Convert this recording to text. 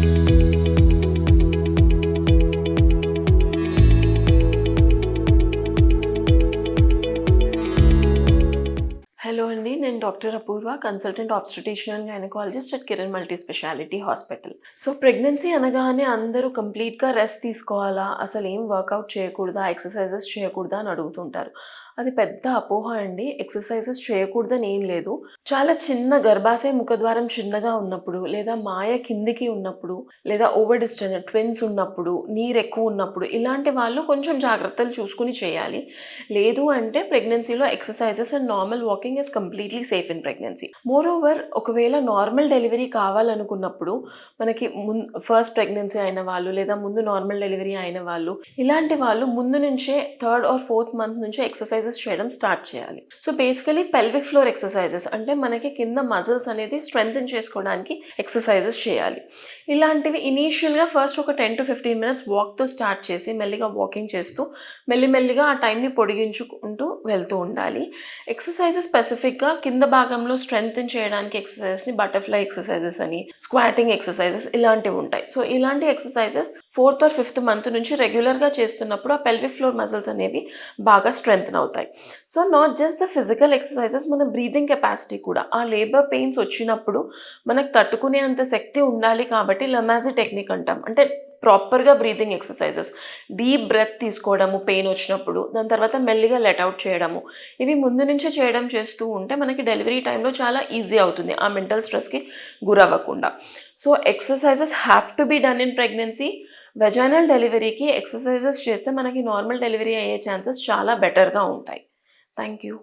Hello అండి, నేను doctor Apoorva, consultant obstetrician and gynaecologist at Kiran multi speciality hospital. So pregnancy అనగానే అందరూ కంప్లీట్గా రెస్ట్ తీసుకోవాలా, అసలు ఏం వర్కౌట్ చేయకూడదా, ఎక్సర్సైజెస్ చేయకూడదా అని అడుగుతుంటారు. అది పెద్ద అపోహ అండి. ఎక్సర్సైజెస్ చేయకూడదని ఏం లేదు. చాలా చిన్న గర్భాశయ ముఖద్వారం చిన్నగా ఉన్నప్పుడు, లేదా మాయ కిందికి ఉన్నప్పుడు, లేదా ఓవర్ డిస్టెన్స్ ట్విన్స్ ఉన్నప్పుడు, నీరు ఎక్కువ ఉన్నప్పుడు, ఇలాంటి వాళ్ళు కొంచెం జాగ్రత్తలు చూసుకుని చేయాలి. లేదు అంటే ప్రెగ్నెన్సీలో exercises and normal walking is completely safe in pregnancy. More over, ఒకవేళ నార్మల్ డెలివరీ కావాలనుకున్నప్పుడు మనకి ఫస్ట్ ప్రెగ్నెన్సీ అయిన వాళ్ళు, లేదా ముందు నార్మల్ డెలివరీ అయిన వాళ్ళు, ఇలాంటి వాళ్ళు ముందు నుంచే 3rd or 4th మంత్ నుంచే ఎక్సర్సైజెస్ చేయడం స్టార్ట్ చేయాలి. So basically pelvic floor exercises అంటే మనకి కింద మజిల్స్ అనేది స్ట్రెంగ్తన్ చేసుకోవడానికి ఎక్సర్సైజెస్ చేయాలి. ఇలాంటివి ఇనీషియల్గా ఫస్ట్ ఒక 10 to 15 minutes వాక్తో స్టార్ట్ చేసి మెల్లిగా వాకింగ్ చేస్తూ మెల్లిమెల్లిగా ఆ టైంని పొడిగించుకుంటూ వెళ్తూ ఉండాలి. ఎక్సర్సైజెస్ స్పెసిఫిక్గా కింద భాగంలో స్ట్రెంగ్తన్ చేయడానికి ఎక్సర్సైజెస్ని బటర్ఫ్లై ఎక్సర్సైజెస్ అని, స్క్వాటింగ్ ఎక్సర్సైజెస్ ఇలాంటివి ఉంటాయి. సో ఇలాంటి exercises 4th or 5th month నుంచి రెగ్యులర్గా చేస్తున్నప్పుడు ఆ పెల్విక్ ఫ్లోర్ మజిల్స్ అనేవి బాగా స్ట్రెంగ్తన్ అవుతాయి. So not just the physical exercises, మన బ్రీదింగ్ కెపాసిటీ కూడా, ఆ లేబర్ పెయిన్స్ వచ్చినప్పుడు మనకు తట్టుకునే అంత శక్తి ఉండాలి. కాబట్టి లమాజీ టెక్నిక్ అంటాం. అంటే ప్రాపర్గా బ్రీదింగ్ ఎక్సర్సైజెస్, డీప్ బ్రెత్ తీసుకోవడము పెయిన్ వచ్చినప్పుడు, దాని తర్వాత మెల్లిగా లెట్అవుట్ చేయడము, ఇవి ముందు నుంచే చేయడం చేస్తూ ఉంటే మనకి డెలివరీ టైంలో చాలా ఈజీ అవుతుంది ఆ మెంటల్ స్ట్రెస్కి గురవ్వకుండా. So exercises have to be done in pregnancy. Vaginal డెలివరీకి ఎక్సర్సైజెస్ చేస్తే మనకి నార్మల్ డెలివరీ అయ్యే ఛాన్సెస్ చాలా బెటర్గా ఉంటాయి. Thank you.